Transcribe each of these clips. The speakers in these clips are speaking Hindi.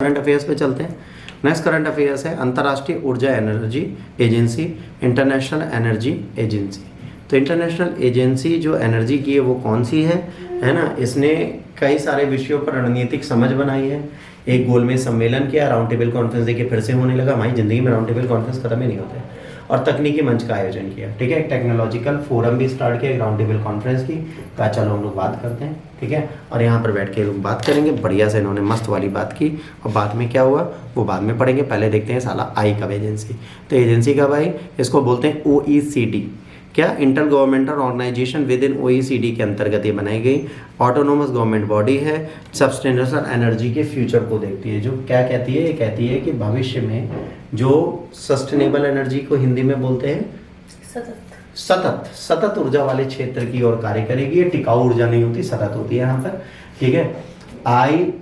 करंट अफेयर्स पे चलते हैं। नेक्स्ट करंट अफेयर्स है अंतर्राष्ट्रीय ऊर्जा energy agency, international energy agency. तो इंटरनेशनल एजेंसी जो एनर्जी की है वो कौन सी है ना। इसने कई सारे विषयों पर रणनीतिक समझ बनाई है। एक गोलमेज सम्मेलन किया, राउंड टेबल कॉन्फ्रेंस देखिए फिर से होने लगा। हमारी जिंदगी में राउंड टेबल कॉन्फ्रेंस खत्म ही नहीं होते। और तकनीकी मंच का आयोजन किया, ठीक है। एक टेक्नोलॉजिकल फोरम भी स्टार्ट किया, एक राउंड टेबल कॉन्फ्रेंस की। कहा चलो हम लोग बात करते हैं, ठीक है। और यहाँ पर बैठ के लोग बात करेंगे। बढ़िया से इन्होंने मस्त वाली बात की। और बाद में क्या हुआ वो बाद में पढ़ेंगे, पहले देखते हैं साला आई कब एजेंसी। तो एजेंसी कब आई, इसको बोलते हैं OECD। क्या, intergovernmental organisation within OECD के अंतर्गत ये बनाई गई ऑटोनोमस गवर्नमेंट बॉडी है। सस्टेनेबल एनर्जी के फ्यूचर को देखती है। जो क्या कहती है, ये कहती है कि भविष्य में जो सस्टेनेबल एनर्जी को हिंदी में बोलते हैं सतत ऊर्जा वाले क्षेत्र की ओर कार्य करेगी। ये टिकाऊ ऊर्जा नहीं होती, सतत होती है यहाँ पर, ठीक है। IEA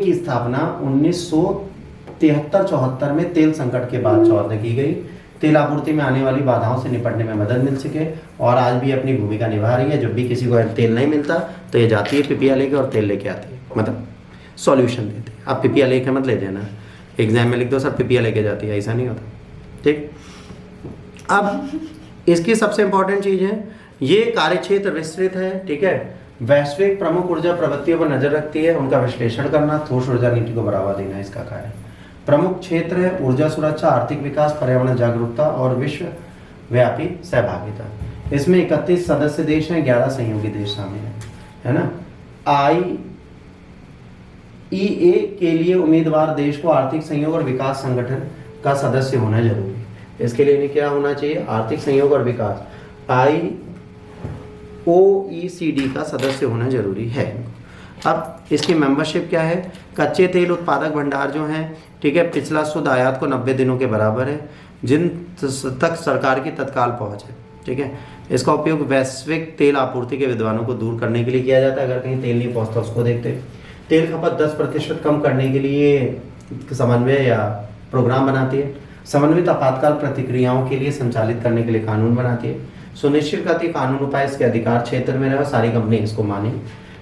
की स्थापना 1973-74 में तेल संकट के बाद 14 की गई। तेल आपूर्ति में आने वाली बाधाओं से निपटने में मदद मिल सके और आज भी अपनी भूमिका निभा रही है। जब भी किसी को तेल नहीं मिलता तो ये जाती है PPA लेके और तेल लेके आती है, मतलब सॉल्यूशन देते हैं। आप PPA लेके मत ले देना, एग्जाम में लिख दो सर PPA लेके जाती है, ऐसा नहीं होता, ठीक। अब इसकी सबसे इंपॉर्टेंट चीज है, ये कार्यक्षेत्र विस्तृत है, ठीक है। वैश्विक प्रमुख ऊर्जा प्रवृत्तियों पर नजर रखती है, उनका विश्लेषण करना, ठोस ऊर्जा नीति को बढ़ावा देना इसका कार्य। प्रमुख क्षेत्र है ऊर्जा सुरक्षा, आर्थिक विकास, पर्यावरण जागरूकता और विश्वव्यापी सहभागिता। इसमें 31 सदस्य देश हैं, 11 सहयोगी देश शामिल है ना। IEA के लिए उम्मीदवार देश को आर्थिक सहयोग और विकास संगठन का सदस्य होना जरूरी है। इसके लिए क्या होना चाहिए, आर्थिक सहयोग और विकास OECD का सदस्य होना जरूरी है। अब इसकी मेंबरशिप क्या है, कच्चे तेल उत्पादक भंडार जो हैं, ठीक है, पिछला शुद्ध आयात को 90 दिनों के बराबर है, जिन तक सरकार की तत्काल पहुंच है, ठीक है। इसका उपयोग वैश्विक तेल आपूर्ति के विद्वानों को दूर करने के लिए किया जाता है। अगर कहीं तेल नहीं पहुंचता उसको देखते। तेल खपत 10% कम करने के लिए समन्वय या प्रोग्राम बनाती है। समन्वित आपातकाल प्रतिक्रियाओं के लिए संचालित करने के लिए कानून बनाती है। सुनिश्चित करती है कानून उपाय इसके अधिकार क्षेत्र में रहे और सारी कंपनी इसको माने,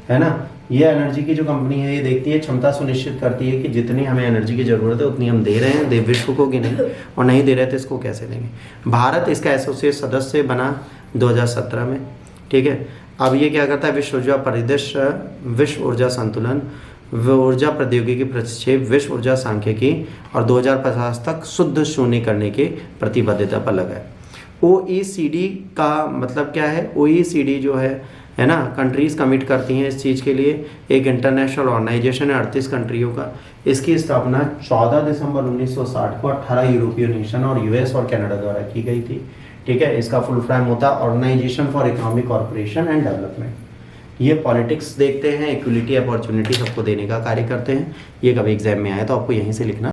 है ना। ये एनर्जी की जो कंपनी है ये देखती है, क्षमता सुनिश्चित करती है कि जितनी हमें एनर्जी की जरूरत है उतनी हम दे रहे हैं, दे विश्व को कि नहीं, और नहीं दे रहे थे इसको कैसे देंगे। भारत इसका एसोसिएट सदस्य बना 2017 में, ठीक है। अब ये क्या करता है, विश्व ऊर्जा परिदृश्य, विश्व ऊर्जा संतुलन, ऊर्जा प्रौद्योगिकी प्रक्षेप, विश्व ऊर्जा सांख्यिकी और 2050 तक शुद्ध शून्य करने की प्रतिबद्धता पर लगा है। OECD का मतलब क्या है, OECD जो है ना, कंट्रीज कमिट करती हैं इस चीज़ के लिए। एक इंटरनेशनल ऑर्गेनाइजेशन है 38 कंट्रियों का। इसकी स्थापना 14 दिसंबर 1960 को 18 यूरोपीय नेशन और US और कनाडा द्वारा की गई थी, ठीक है। इसका फुल फॉर्म होता है organisation for economic corporation and development. ये पॉलिटिक्स देखते हैं, इक्वलिटी अपॉर्चुनिटी सबको देने का कार्य करते हैं। ये कभी एग्जाम में आए तो आपको यहीं से लिखना